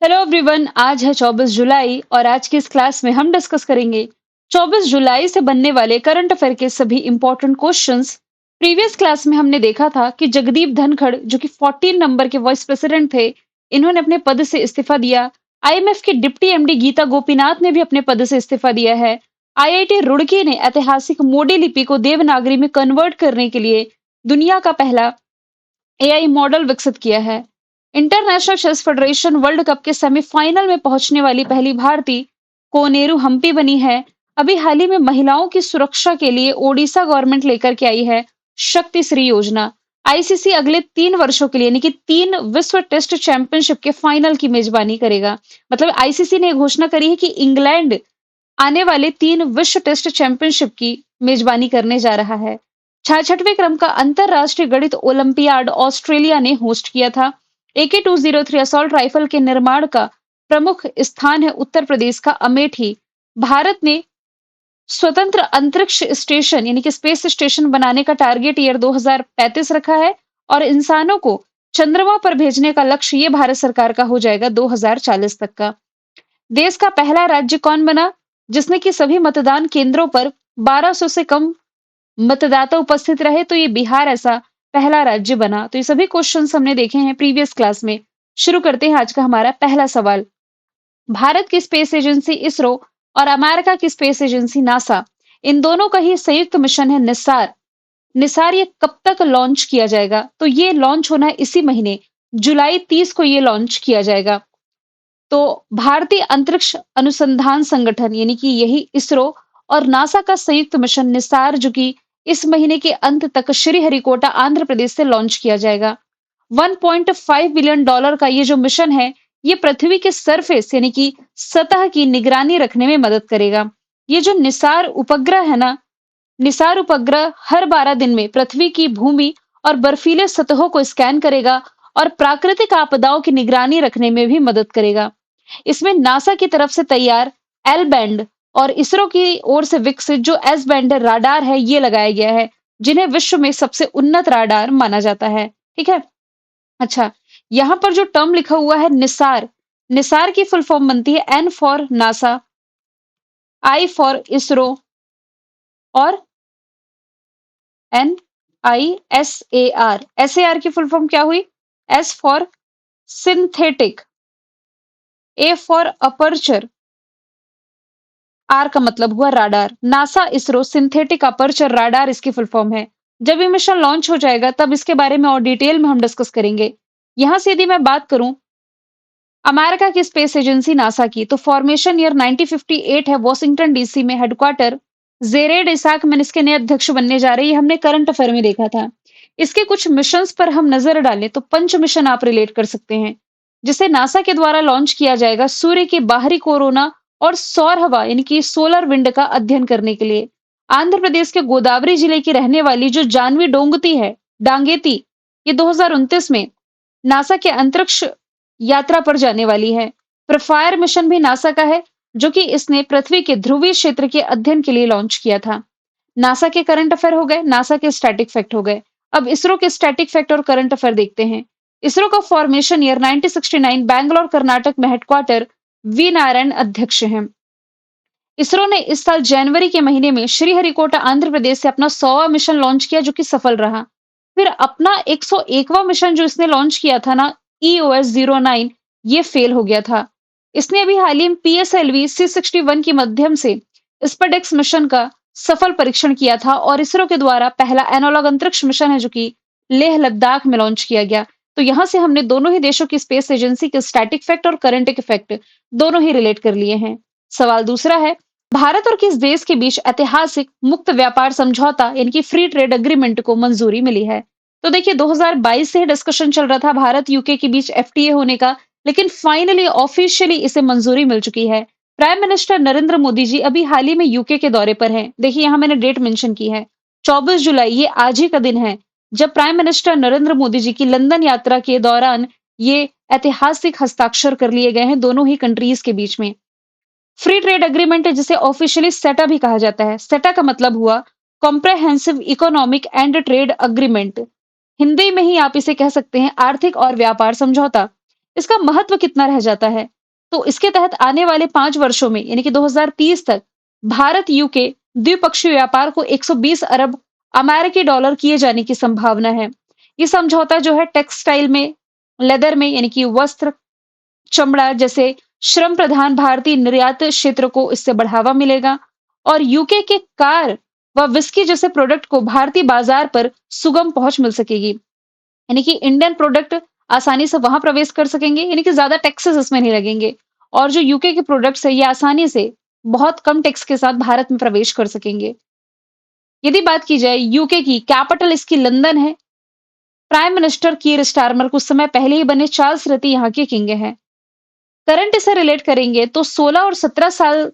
Hello everyone. आज है 24 जुलाई और आज की इस क्लास में हम डिस्कस करेंगे 24 जुलाई से बनने वाले करंट अफेयर के सभी इंपॉर्टेंट क्वेश्चंस। प्रीवियस क्लास में हमने देखा था कि जगदीप धनखड़ जो कि 14 नंबर के वाइस प्रेसिडेंट थे, इन्होंने अपने पद से इस्तीफा दिया। आईएमएफ की डिप्टी एमडी गीता गोपीनाथ ने भी अपने पद से इस्तीफा दिया है। आईआईटी रुड़की ने ऐतिहासिक मोडी लिपि को देवनागरी में कन्वर्ट करने के लिए दुनिया का पहला एआई मॉडल विकसित किया है। International Chess Federation World Cup के सेमीफाइनल में पहुंचने वाली पहली भारतीय कोनेरू हम्पी बनी है। अभी हाल ही में महिलाओं की सुरक्षा के लिए ओडिशा गवर्नमेंट लेकर के आई है शक्ति श्री योजना। आईसीसी अगले 3 वर्षों के लिए यानी कि 3 विश्व टेस्ट चैंपियनशिप के फाइनल की मेजबानी करेगा। मतलब आईसीसी ने घोषणा करी है कि इंग्लैंड आने वाले 3 विश्व टेस्ट चैंपियनशिप की मेजबानी करने जा रहा है। 66वें क्रम का अंतरराष्ट्रीय गणित ओलंपियाड ऑस्ट्रेलिया ने होस्ट किया था। AK-203 असॉल्ट राइफल के निर्माण का प्रमुख स्थान है उत्तर प्रदेश का अमेठी। भारत ने स्वतंत्र अंतरिक्ष स्टेशन यानी कि स्पेस स्टेशन बनाने का टारगेट ईयर 2035 रखा है और इंसानों को चंद्रमा पर भेजने का लक्ष्य ये भारत सरकार का हो जाएगा 2040 तक का। देश का पहला राज्य कौन बना जिसने कि सभी मतदान केंद्रों पर 1200 से कम मतदाता उपस्थित रहे? तो ये बिहार ऐसा पहला राज्य बना। तो ये सभी क्वेश्चंस हमने देखे हैं प्रीवियस क्लास में। शुरू करते हैं आज का हमारा पहला सवाल। भारत की स्पेस एजेंसी इसरो और अमेरिका की स्पेस एजेंसी नासा, इन दोनों का ही संयुक्त मिशन है निसार। निसार ये कब तक लॉन्च किया जाएगा? तो ये लॉन्च होना है इसी महीने जुलाई 30 को ये लॉन्च किया जाएगा। तो भारतीय अंतरिक्ष अनुसंधान संगठन यानी कि यही इसरो और नासा का संयुक्त मिशन निसार जो कि इस महीने के अंत तक श्रीहरिकोटा आंध्र प्रदेश से लॉन्च किया जाएगा। 1.5 बिलियन डॉलर का ये जो मिशन है, ये पृथ्वी के सरफेस यानी कि सतह की निगरानी रखने में मदद करेगा। ये जो निसार उपग्रह है ना, निसार उपग्रह हर 12 दिन में पृथ्वी की भूमि और बर्फीले सतहों को स्कैन करेगा और प्राकृतिक आपदाओं की निगरानी रखने में भी मदद करेगा। इसमें नासा की तरफ से तैयार एल बैंड और इसरो की ओर से विकसित जो एस बैंड राडार है, ये लगाया गया है, जिन्हें विश्व में सबसे उन्नत राडार माना जाता है। ठीक है। अच्छा, यहां पर जो टर्म लिखा हुआ है निसार, निसार की फुल फॉर्म बनती है N for NASA, I for ISRO और NISAR। SAR की फुल फॉर्म क्या हुई? S for synthetic, A for aperture, R का मतलब हुआ radar. NASA ISRO synthetic aperture radar इसकी फुल फॉर्म है। जब ये मिशन लॉन्च हो जाएगा तब इसके बारे में और डिटेल में हम डिस्कस करेंगे। यहां से यदि मैं बात करूं अमेरिका की स्पेस एजेंसी नासा की, तो फॉर्मेशन ईयर 1958 है, वॉशिंगटन डीसी में हेडक्वार्टर। जेरेड इसाक में इसके नए अध्यक्ष बनने जा रहे हैं, ये हमने करंट अफेयर में देखा था। इसके कुछ मिशंस पर हम नजर डालें तो पंच मिशन आप रिलेट कर सकते हैं, जिसे नासा के द्वारा लॉन्च किया जाएगा सूर्य के बाहरी कोरोना और सौर हवा यानी कि सोलर विंड का अध्ययन करने के लिए। आंध्र प्रदेश के गोदावरी जिले की रहने वाली जो जानवी डोंगती है, डांगेती, ये 2029 में नासा के अंतरिक्ष यात्रा पर जाने वाली है। प्रोफायर मिशन भी नासा का है, जो कि इसने पृथ्वी के ध्रुवीय क्षेत्र के अध्ययन के लिए लॉन्च किया था। नासा के करंट अफेयर हो गए, नासा के स्टैटिक फैक्ट हो गए। अब इसरो के स्टैटिक फैक्ट और करंट अफेयर देखते हैं। इसरो का फॉर्मेशन ईयर 1969, बैंगलोर कर्नाटक में हेडक्वार्टर, वी नारायण अध्यक्ष हैं। इसरो ने इस साल जनवरी के महीने में श्रीहरिकोटा आंध्र प्रदेश से अपना 100वां मिशन लॉन्च किया, जो कि सफल रहा। फिर अपना 101वां मिशन जो इसने लॉन्च किया था ना, EOS-09, ये फेल हो गया था। इसने अभी हाल ही में PSLV C61 के माध्यम से स्पेडेक्स मिशन का सफल परीक्षण किया था और इसरो के द्वारा पहला एनालॉग अंतरिक्ष मिशन है जो कि लेह लद्दाख में लॉन्च किया गया। तो यहां से हमने दोनों ही देशों की स्पेस एजेंसी के स्टैटिक फैक्ट और करंट इफेक्ट दोनों ही रिलेट कर लिए हैं। सवाल दूसरा है, भारत और किस देश के बीच ऐतिहासिक मुक्त व्यापार समझौता यानी कि फ्री ट्रेड एग्रीमेंट को मंजूरी मिली है? तो देखिए 2022 से डिस्कशन चल रहा था भारत यूके के बीच FTA होने का, लेकिन फाइनली ऑफिशियली इसे मंजूरी मिल चुकी है। प्राइम मिनिस्टर नरेंद्र मोदी जी अभी हाल ही में यूके के दौरे पर हैं। देखिए यहाँ मैंने डेट मेंशन की है 24 जुलाई, ये आज ही का दिन है जब प्राइम मिनिस्टर नरेंद्र मोदी जी की लंदन यात्रा के दौरान ये ऐतिहासिक हस्ताक्षर कर लिए गए हैं दोनों ही कंट्रीज के बीच में। फ्री ट्रेड एग्रीमेंट है जिसे ऑफिशियली सेटा भी कहा जाता है। सेटा का मतलब हुआ comprehensive economic and trade agreement. Hindi में ही आप इसे कह सकते हैं आर्थिक और व्यापार समझौता। इसका महत्व कितना रह जाता है? तो इसके तहत आने वाले 5 वर्षों में यानी कि 2030 तक भारत यूके द्विपक्षीय व्यापार को 120 अरब अमेरिकी डॉलर किए जाने की संभावना है। ये समझौता जो है टेक्सटाइल में, लेदर में यानी कि वस्त्र, चमड़ा जैसे श्रम प्रधान भारतीय निर्यात क्षेत्र को इससे बढ़ावा मिलेगा और यूके के कार व विस्की जैसे प्रोडक्ट को भारतीय बाजार पर सुगम पहुंच मिल सकेगी। यानी कि इंडियन प्रोडक्ट आसानी से वहां प्रवेश कर सकेंगे, यानी कि ज्यादा टैक्सेस इसमें नहीं लगेंगे और जो यूके के प्रोडक्ट्स है ये आसानी से बहुत कम टैक्स के साथ भारत में प्रवेश कर सकेंगे। यदि बात की जाए यूके की, कैपिटल इसकी लंदन है। प्राइम मिनिस्टर कीर स्टारमर कुछ समय पहले ही बने चार्ल्स रति यहाँ के किंग हैं। करंट इसे रिलेट करेंगे तो 16 और 17 साल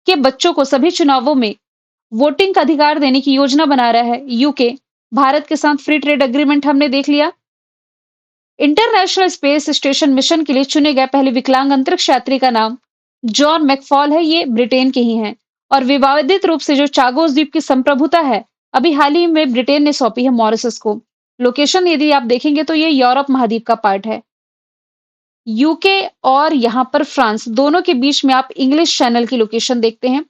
के बच्चों को सभी चुनावों में वोटिंग का अधिकार देने की योजना बना रहा है यूके। भारत के साथ फ्री ट्रेड एग्रीमेंट हमने देख लिया। इंटरनेशनल स्पेस स्टेशन मिशन के लिए चुने गए पहले विकलांग अंतरिक्ष यात्री का नाम जॉन मैकफॉल है, ये ब्रिटेन के ही हैं। और विवादित रूप से जो चागोस द्वीप की संप्रभुता है अभी हाल ही में ब्रिटेन ने सौंपी है मॉरिशस को। लोकेशन यदि आप देखेंगे तो ये यूरोप महाद्वीप का पार्ट है। यूके और यहाँ पर फ्रांस दोनों के बीच में आप इंग्लिश चैनल की लोकेशन देखते हैं,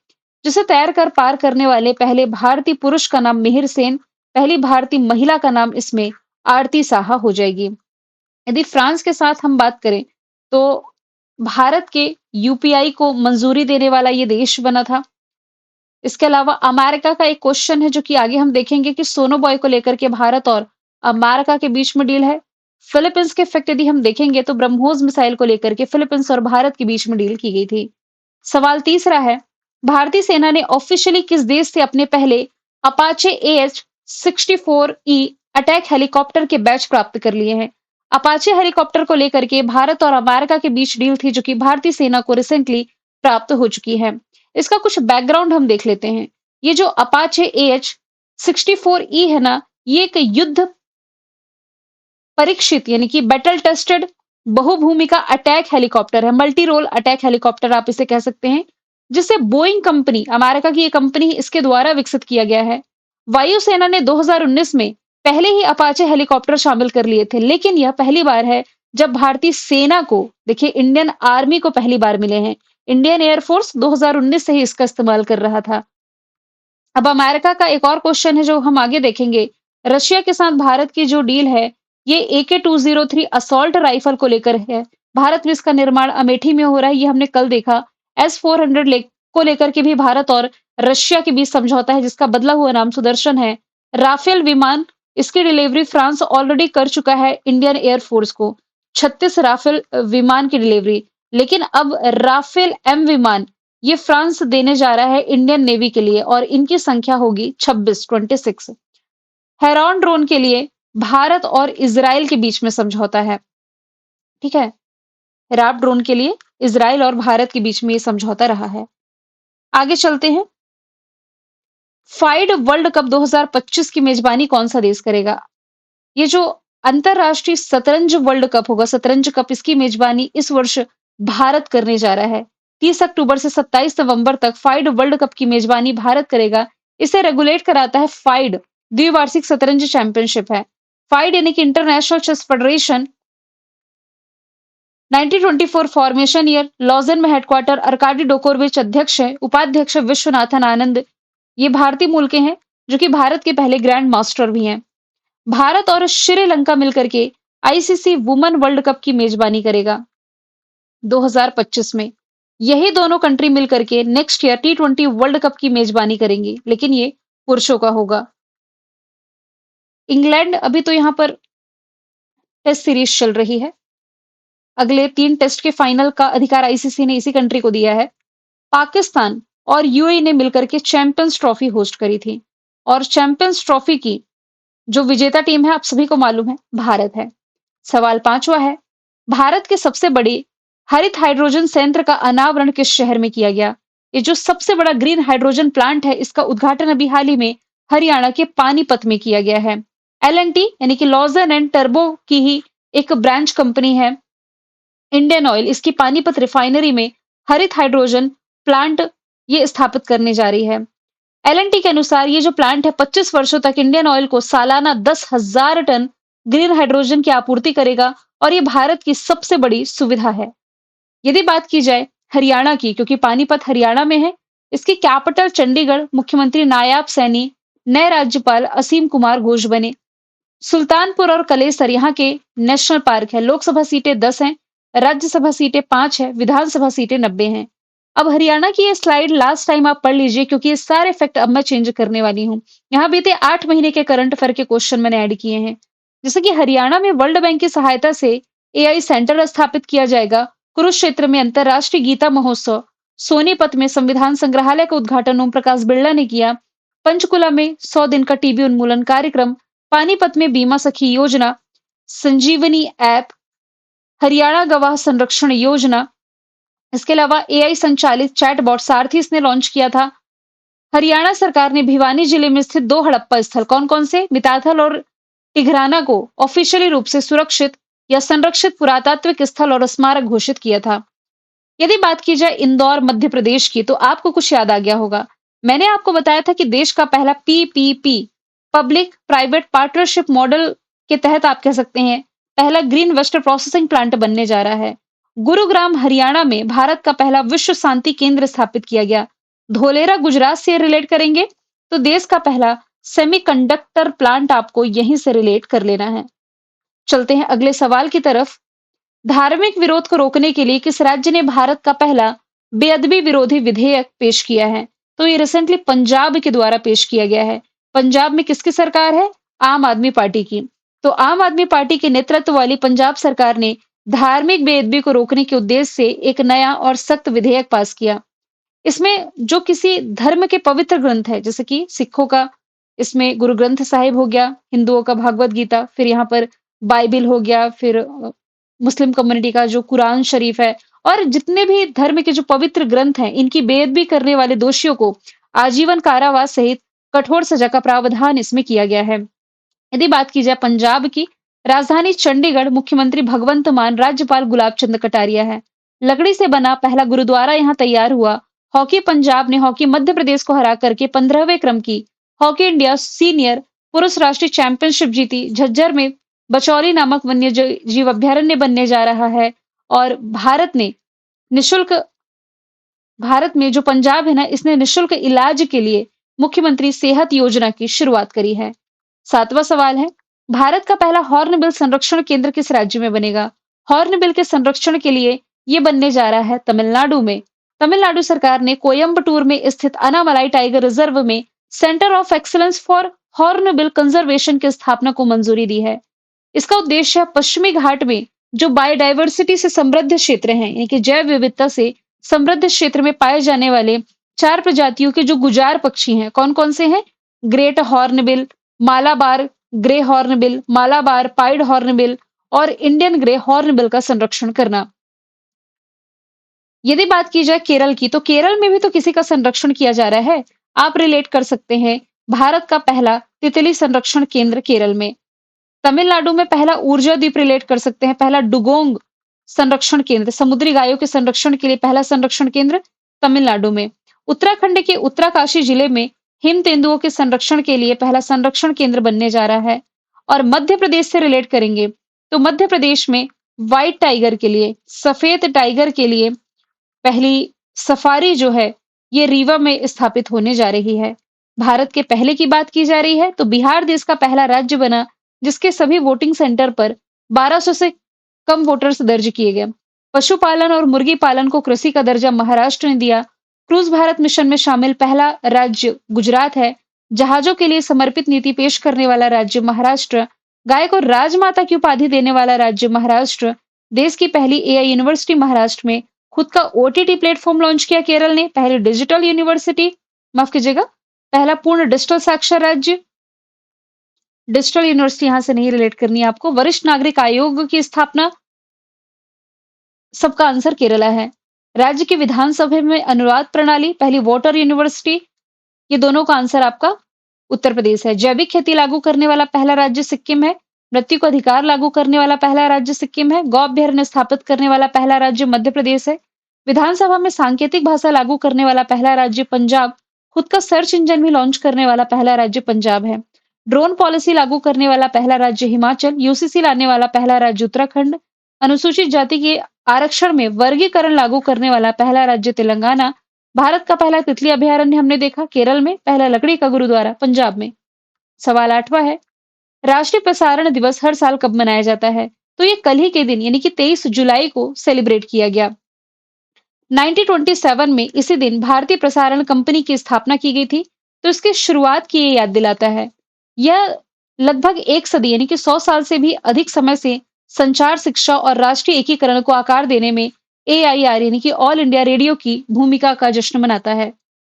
जिसे तैर कर पार करने वाले पहले भारतीय पुरुष का नाम मिहिर सेन, पहली भारतीय महिला का नाम इसमें आरती साहा हो जाएगी। यदि फ्रांस के साथ हम बात करें तो भारत के यूपीआई को मंजूरी देने वाला ये देश बना था। इसके अलावा अमेरिका का एक क्वेश्चन है जो कि आगे हम देखेंगे कि सोनोबॉय को लेकर के भारत और अमेरिका के बीच में डील है। फिलीपींस के फैक्ट यदि हम देखेंगे तो ब्रह्मोस मिसाइल को लेकर के फिलीपींस और भारत के बीच में डील की गई थी। सवाल तीसरा है, भारतीय सेना ने ऑफिशियली किस देश से अपने पहले अपाचे AH-64E अटैक हेलीकॉप्टर के बैच प्राप्त कर लिए हैं? अपाचे हेलीकॉप्टर को लेकर के भारत और अमेरिका के बीच डील थी जो कि भारतीय सेना को रिसेंटली प्राप्त हो चुकी है। इसका कुछ बैकग्राउंड हम देख लेते हैं। ये जो अपाचे AH-64E है ना, ये एक युद्ध परीक्षित यानी कि बैटल टेस्टेड बहुभूमिका अटैक हेलीकॉप्टर है, मल्टी रोल अटैक हेलीकॉप्टर आप इसे कह सकते हैं, जिसे बोइंग कंपनी, अमेरिका की ये कंपनी इसके द्वारा विकसित किया गया है। वायुसेना ने 2019 में पहले ही अपाचे हेलीकॉप्टर शामिल कर लिए थे, लेकिन यह पहली बार है जब भारतीय सेना को, देखिए इंडियन आर्मी को पहली बार मिले हैं। इंडियन एयरफोर्स 2019 से ही इसका इस्तेमाल कर रहा था। अब अमेरिका का एक और क्वेश्चन है जो हम आगे देखेंगे। रशिया के साथ भारत की जो डील है ये AK-203 असॉल्ट राइफल को लेकर है। भारत में इसका निर्माण अमेठी में हो रहा है, ये हमने कल देखा। S-400 को लेकर के भी भारत और रशिया के बीच समझौता है जिसका बदला हुआ नाम सुदर्शन है। राफेल विमान, इसकी डिलीवरी फ्रांस ऑलरेडी कर चुका है इंडियन एयरफोर्स को, 36 राफेल विमान की डिलीवरी। लेकिन अब राफेल M विमान ये फ्रांस देने जा रहा है इंडियन नेवी के लिए और इनकी संख्या होगी 26। हेरॉन ड्रोन के लिए भारत और इजराइल के बीच में समझौता है। ठीक है, राब ड्रोन के लिए इजराइल और भारत के बीच में ये समझौता रहा है। आगे चलते हैं। फाइड वर्ल्ड कप 2025 की मेजबानी कौन सा देश करेगा? ये जो अंतरराष्ट्रीय शतरंज वर्ल्ड कप होगा, शतरंज कप, इसकी मेजबानी इस वर्ष भारत करने जा रहा है। 30 अक्टूबर से 27 नवंबर तक फाइड वर्ल्ड कप की मेजबानी भारत करेगा। इसे रेगुलेट कराता है फाइड, द्विवार्षिक शतरंज चैंपियनशिप है। फाइड यानी कि International Chess Federation 1924 formation year, Lausanne में हेडक्वार्टर, अर्काडी डोकोरविच अध्यक्ष है, उपाध्यक्ष विश्वनाथन आनंद, ये भारतीय मूल के हैं जो कि भारत के पहले ग्रैंड मास्टर भी हैं। भारत और श्रीलंका मिलकर के आईसीसी वुमेन वर्ल्ड कप की मेजबानी करेगा 2025 में। यही दोनों कंट्री मिलकर के next year T20 world cup की मेजबानी करेंगी, लेकिन ये पुरुषों का होगा। इंग्लैंड, अभी तो यहाँ पर टेस्ट सीरीज चल रही है, अगले 3 टेस्ट के फाइनल का अधिकार आईसीसी ने इसी कंट्री को दिया है। पाकिस्तान और यूएई ने मिलकर के चैंपियंस ट्रॉफी होस्ट करी थी और चैंपियंस ट्रॉफी की जो विजेता टीम है आप सभी को मालूम है, भारत है। सवाल 5वां है, भारत के सबसे बड़े हरित हाइड्रोजन संयंत्र का अनावरण किस शहर में किया गया? ये जो सबसे बड़ा ग्रीन हाइड्रोजन प्लांट है इसका उद्घाटन अभी हाल ही में हरियाणा के पानीपत में किया गया है। L&T यानी कि लॉजन एंड टर्बो की ही एक ब्रांच कंपनी है। इंडियन ऑयल, इसकी पानीपत रिफाइनरी में हरित हाइड्रोजन प्लांट ये स्थापित करने जा रही है। L&T के अनुसार ये जो प्लांट है 25 वर्षों तक इंडियन ऑयल को सालाना 10,000 टन ग्रीन हाइड्रोजन की आपूर्ति करेगा और ये भारत की सबसे बड़ी सुविधा है। यदि बात की जाए हरियाणा की, क्योंकि पानीपत हरियाणा में है, इसकी कैपिटल चंडीगढ़, मुख्यमंत्री नायाब सैनी, नए राज्यपाल असीम कुमार घोष बने। सुल्तानपुर और कलेसर यहाँ के नेशनल पार्क है। लोकसभा सीटें 10 हैं, राज्यसभा सीटें 5 है, विधानसभा सीटें 90 हैं। अब हरियाणा की ये स्लाइड लास्ट टाइम आप पढ़ लीजिए, क्योंकि ये सारे फैक्ट अब मैं चेंज करने वाली हूँ। यहाँ बीते 8 महीने के करंट अफेयर के क्वेश्चन मैंने ऐड किए हैं। जैसे कि हरियाणा में वर्ल्ड बैंक की सहायता से एआई सेंटर स्थापित किया जाएगा। कुरुक्षेत्र में अंतर्राष्ट्रीय गीता महोत्सव, सोनीपत में संविधान संग्रहालय का उद्घाटन ओम प्रकाश बिरला ने किया। पंचकुला में 100 दिन का टीबी उन्मूलन कार्यक्रम, पानीपत में बीमा सखी योजना, संजीवनी ऐप, हरियाणा गवाह संरक्षण योजना, इसके अलावा एआई संचालित चैटबॉट सारथी इसने लॉन्च किया था। हरियाणा सरकार ने भिवानी जिले में स्थित 2 हड़प्पा स्थल, कौन-कौन से? मिताथल और टिघराना को ऑफिशियली रूप से सुरक्षित या संरक्षित पुरातात्विक स्थल और स्मारक घोषित किया था। यदि बात की जाए इंदौर मध्य प्रदेश की, तो आपको कुछ याद आ गया होगा। मैंने आपको बताया था कि देश का पहला PPP, public private partnership model के तहत आप कह सकते हैं पहला ग्रीन वेस्ट प्रोसेसिंग प्लांट बनने जा रहा है। गुरुग्राम हरियाणा में भारत का पहला विश्व शांति केंद्र स्थापित किया गया। धोलेरा गुजरात से रिलेट करेंगे तो देश का पहला सेमीकंडक्टर प्लांट आपको यहीं से रिलेट कर लेना है। चलते हैं अगले सवाल की तरफ। धार्मिक विरोध को रोकने के लिए किस राज्य ने भारत का पहला बेअदबी विरोधी विधेयक पेश किया है? तो ये रिसेंटली पंजाब के द्वारा पेश किया गया है। पंजाब में किसकी सरकार है? आम आदमी पार्टी की। तो आम आदमी पार्टी के नेतृत्व वाली पंजाब सरकार ने धार्मिक बेअदबी को रोकने के उद्देश्य से एक नया और सख्त विधेयक पास किया। इसमें जो किसी धर्म के पवित्र ग्रंथ है, जैसे कि सिखों का इसमें गुरु ग्रंथ साहिब हो गया, हिंदुओं का भागवत गीता, फिर यहाँ पर बाइबिल हो गया, फिर मुस्लिम कम्युनिटी का जो कुरान शरीफ है, और जितने भी धर्म के जो पवित्र ग्रंथ हैं, इनकी बेअदबी करने वाले दोषियों को आजीवन कारावास सहित कठोर सजा का प्रावधान इसमें किया गया है। यदि बात की जाए पंजाब की, राजधानी चंडीगढ़, मुख्यमंत्री भगवंत मान, राज्यपाल गुलाब चंद कटारिया है। लकड़ी से बना पहला गुरुद्वारा यहाँ तैयार हुआ। हॉकी पंजाब ने हॉकी मध्य प्रदेश को हरा करके 15वें क्रम की हॉकी इंडिया सीनियर पुरुष राष्ट्रीय चैंपियनशिप जीती। झज्जर में बचौली नामक वन्य जीव अभ्यारण्य बनने जा रहा है। और भारत में जो पंजाब है ना, इसने निशुल्क इलाज के लिए मुख्यमंत्री सेहत योजना की शुरुआत करी है। 7वां सवाल है, भारत का पहला हॉर्नबिल संरक्षण केंद्र किस राज्य में बनेगा? हॉर्नबिल के संरक्षण के लिए ये बनने जा रहा है तमिलनाडु में। तमिलनाडु सरकार ने कोयम्बटूर में स्थित अनामलाई टाइगर रिजर्व में centre of excellence for hornbill conservation की स्थापना को मंजूरी दी है। इसका उद्देश्य पश्चिमी घाट में जो बायोडायवर्सिटी से समृद्ध क्षेत्र हैं, यानी कि जैव विविधता से समृद्ध क्षेत्र में पाए जाने वाले 4 प्रजातियों के जो गुजार पक्षी हैं, कौन-कौन से हैं? Great hornbill, Malabar grey hornbill, Malabar pied hornbill और इंडियन ग्रे हॉर्नबिल का संरक्षण करना। यदि बात की जाए केरल की, तो केरल में भी तो किसी का संरक्षण किया जा रहा है। आप रिलेट कर सकते हैं भारत का पहला तितली संरक्षण केंद्र केरल में। तमिलनाडु में पहला ऊर्जा द्वीप रिलेट कर सकते हैं, पहला डुगोंग संरक्षण केंद्र, समुद्री गायों के संरक्षण के लिए पहला संरक्षण केंद्र तमिलनाडु में। उत्तराखंड के उत्तरकाशी जिले में हिम तेंदुओं के संरक्षण के लिए पहला संरक्षण केंद्र बनने जा रहा है। और मध्य प्रदेश से रिलेट करेंगे तो मध्य प्रदेश में व्हाइट टाइगर के लिए, सफेद टाइगर के लिए पहली सफारी जो है ये रीवा में स्थापित होने जा रही है। भारत के पहले की बात की जा रही है तो बिहार देश का पहला राज्य बना जिसके सभी वोटिंग सेंटर पर 1200 से कम वोटर्स दर्ज किए गए। पशुपालन और मुर्गी पालन को कृषि का दर्जा महाराष्ट्र ने दिया। क्रूज भारत मिशन में शामिल पहला राज्य गुजरात है। जहाजों के लिए समर्पित नीति पेश करने वाला राज्य महाराष्ट्र। गाय को राजमाता की उपाधि देने वाला राज्य महाराष्ट्र। देश की पहली एआई यूनिवर्सिटी महाराष्ट्र में। खुद का ओटीटी प्लेटफॉर्म लॉन्च किया केरल ने। पहली डिजिटल यूनिवर्सिटी, माफ कीजिएगा, पहला पूर्ण डिजिटल साक्षर राज्य। डिजिटल यूनिवर्सिटी यहां से नहीं रिलेट करनी है आपको। वरिष्ठ नागरिक आयोग की स्थापना, सबका आंसर केरला है। राज्य की विधानसभा में अनुवाद प्रणाली, पहली वाटर यूनिवर्सिटी, ये दोनों का आंसर आपका उत्तर प्रदेश है। जैविक खेती लागू करने वाला पहला राज्य सिक्किम है। मृत्यु को अधिकार लागू करने वाला पहला राज्य सिक्किम है। गौ अभ्यारण्य स्थापित करने वाला पहला राज्य मध्य प्रदेश है। विधानसभा में सांकेतिक भाषा लागू करने वाला पहला राज्य पंजाब। खुद का सर्च इंजन भी लॉन्च करने वाला पहला राज्य पंजाब है। ड्रोन पॉलिसी लागू करने वाला पहला राज्य हिमाचल। यूसीसी लाने वाला पहला राज्य उत्तराखंड। अनुसूचित जाति के आरक्षण में वर्गीकरण लागू करने वाला पहला राज्य तेलंगाना। भारत का पहला तितली अभयारण्य हमने देखा केरल में, पहला लकड़ी का गुरुद्वारा पंजाब में। सवाल 8वां है, राष्ट्रीय प्रसारण दिवस हर साल कब मनाया जाता है? तो ये कल ही के दिन यानी कि 23 जुलाई को सेलिब्रेट किया गया। 1927 में इसी दिन भारतीय प्रसारण कंपनी की स्थापना की गई थी, तो इसकी शुरुआत की ये याद दिलाता है। यह लगभग एक सदी यानी कि 100 साल से भी अधिक समय से संचार, शिक्षा और राष्ट्रीय एकीकरण को आकार देने में एआईआर यानी कि ऑल इंडिया रेडियो की भूमिका का जश्न मनाता है।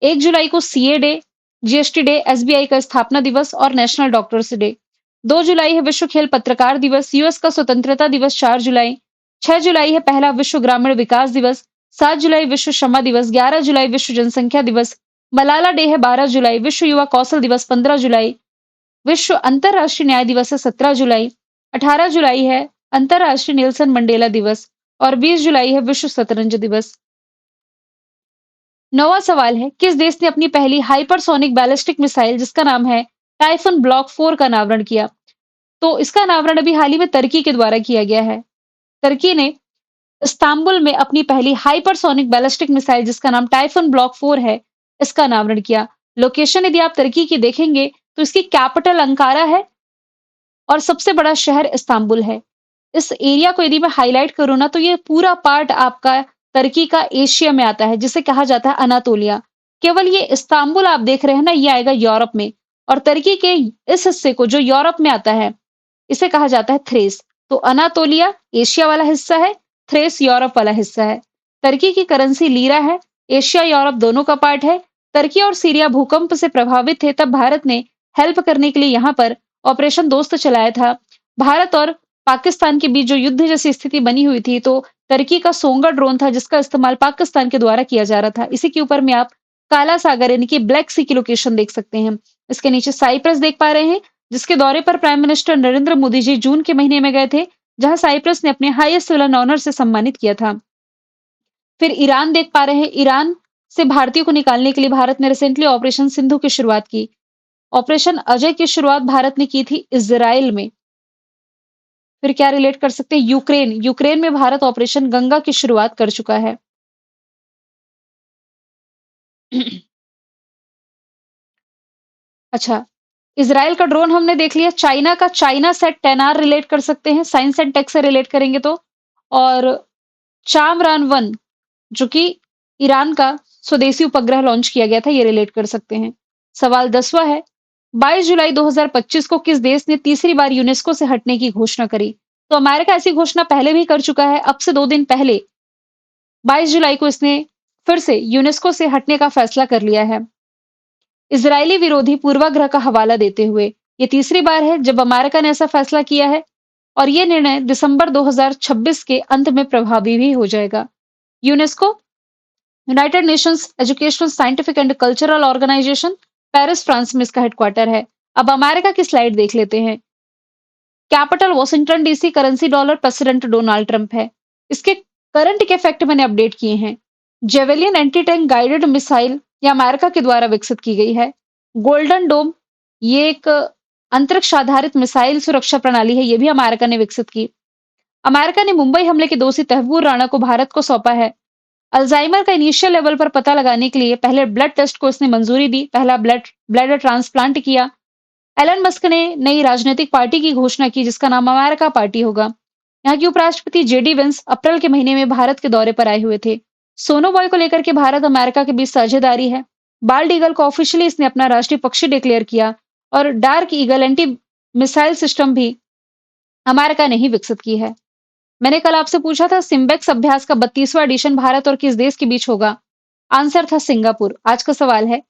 1 जुलाई को CA day, GST day, SBI का स्थापना दिवस और नेशनल डॉक्टर्स डे। 2 जुलाई है विश्व खेल पत्रकार दिवस, यूएस का स्वतंत्रता दिवस 4 जुलाई। 6 जुलाई है पहला विश्व ग्रामीण विकास दिवस। 7 जुलाई विश्व क्षमा दिवस। 11 जुलाई विश्व जनसंख्या दिवस। मलाला डे है 12 जुलाई। विश्व युवा कौशल दिवस 15 जुलाई। विश्व अंतर्राष्ट्रीय न्याय दिवस है 17 जुलाई। 18 जुलाई है अंतर्राष्ट्रीय नेल्सन मंडेला दिवस और 20 जुलाई है विश्व शतरंज दिवस। 9वां सवाल है, किस देश ने अपनी पहली हाइपरसोनिक बैलिस्टिक मिसाइल जिसका नाम है टाइफन ब्लॉक 4 का अनावरण किया? तो इसका अनावरण अभी हाल ही में तुर्की के द्वारा किया गया है। तुर्की ने इस्तांबुल में अपनी पहली हाइपरसोनिक बैलिस्टिक मिसाइल जिसका नाम टाइफन ब्लॉक 4 है, इसका अनावरण किया। लोकेशन यदि आप तुर्की की देखेंगे तो इसकी कैपिटल अंकारा है और सबसे बड़ा शहर इस्तांबुल है। इस एरिया को यदि मैं हाइलाइट करूँ ना तो ये पूरा पार्ट आपका तुर्की का एशिया में आता है जिसे कहा जाता है अनातोलिया। केवल ये इस्तांबुल आप देख रहे हैं ना ये आएगा यूरोप में और तुर्की के इस हिस्से को जो यूरोप में आता है इसे कहा जाता है थ्रेस। तो अनातोलिया एशिया वाला हिस्सा है, थ्रेस यूरोप वाला हिस्सा है। तुर्की की करेंसी लीरा है, एशिया यूरोप दोनों का पार्ट है। तुर्की और सीरिया भूकंप से प्रभावित थे तब भारत ने हेल्प करने के लिए यहाँ पर ऑपरेशन दोस्त चलाया था। भारत और पाकिस्तान के बीच जो युद्ध जैसी स्थिति बनी हुई थी तो तुर्की का सोंगा ड्रोन था जिसका इस्तेमाल पाकिस्तान के द्वारा किया जा रहा था। इसी के ऊपर में आप काला सागर यानी कि ब्लैक सी की लोकेशन देख सकते हैं। इसके नीचे साइप्रस देख पा रहे हैं जिसके दौरे पर प्राइम मिनिस्टर नरेंद्र मोदी जी जून के महीने में गए थे, जहां साइप्रस ने अपने हाईएस्ट सिविल ऑनर से सम्मानित किया था। फिर ईरान देख पा रहे हैं, ईरान से भारतीयों को निकालने के लिए भारत ने रिसेंटली ऑपरेशन सिंधु की शुरुआत की। ऑपरेशन अजय की शुरुआत भारत ने की थी इजराइल में। फिर क्या रिलेट कर सकते हैं, यूक्रेन, यूक्रेन में भारत ऑपरेशन गंगा की शुरुआत कर चुका है। अच्छा, इजराइल का ड्रोन हमने देख लिया, चाइना का चाइना सेट 10R रिलेट कर सकते हैं, साइंस एंड टेक से रिलेट करेंगे तो। और चामरान 1 जो कि ईरान का स्वदेशी उपग्रह लॉन्च किया गया था, ये रिलेट कर सकते हैं। सवाल 10वां है, 22 जुलाई 2025 को किस देश ने तीसरी बार यूनेस्को से हटने की घोषणा करी? तो अमेरिका ऐसी घोषणा पहले भी कर चुका है, अब से 2 दिन पहले 22 जुलाई को इसने फिर से यूनेस्को से हटने का फैसला कर लिया है। इजरायली विरोधी पूर्वाग्रह का हवाला देते हुए ये तीसरी बार है जब अमेरिका ने ऐसा फैसला किया है और ये निर्णय दिसंबर 2026 के अंत में प्रभावी भी हो जाएगा। UNESCO United Nations Educational, Scientific and Cultural Organization, Paris France में इसका हेडक्वार्टर है। अब अमेरिका की स्लाइड देख लेते हैं। Capital Washington DC, currency dollar, president Donald Trump है। इसके करंट के इफेक्ट मैंने अपडेट किए हैं। Javelin anti tank guided missile ये अमेरिका के द्वारा विकसित की गई है। गोल्डन डोम ये एक अंतरिक्ष आधारित मिसाइल सुरक्षा प्रणाली है, ये भी अमेरिका ने विकसित की। अमेरिका ने मुंबई हमले के दोषी तहव्वूर राणा को भारत को सौंपा है। अल्जाइमर का इनिशियल लेवल पर पता लगाने के लिए पहले ब्लड टेस्ट को इसने मंजूरी दी, पहला ब्लड ट्रांसप्लांट किया। एलन मस्क ने नई राजनीतिक पार्टी की घोषणा की जिसका नाम अमेरिका पार्टी होगा। यहाँ के उपराष्ट्रपति जेडी वेंस अप्रैल के महीने में भारत के दौरे पर आए हुए थे। सोनो बॉय को लेकर के भारत अमेरिका के बीच साझेदारी है। बाल्ड ईगल को ऑफिशियली इसने अपना राष्ट्रीय पक्षी डिक्लेयर किया और dark eagle anti missile system भी अमेरिका ने ही विकसित की है। मैंने कल आपसे पूछा था सिम्बेक्स अभ्यास का 32वां एडिशन भारत और किस देश के बीच होगा? आंसर था सिंगापुर। आज का सवाल है,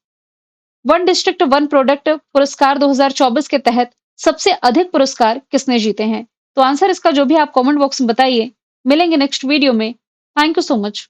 वन डिस्ट्रिक्ट वन प्रोडक्ट पुरस्कार 2024 के तहत सबसे अधिक पुरस्कार किसने जीते हैं? तो आंसर इसका जो भी आप कमेंट बॉक्स में बताइए। मिलेंगे नेक्स्ट वीडियो में। Thank you so much.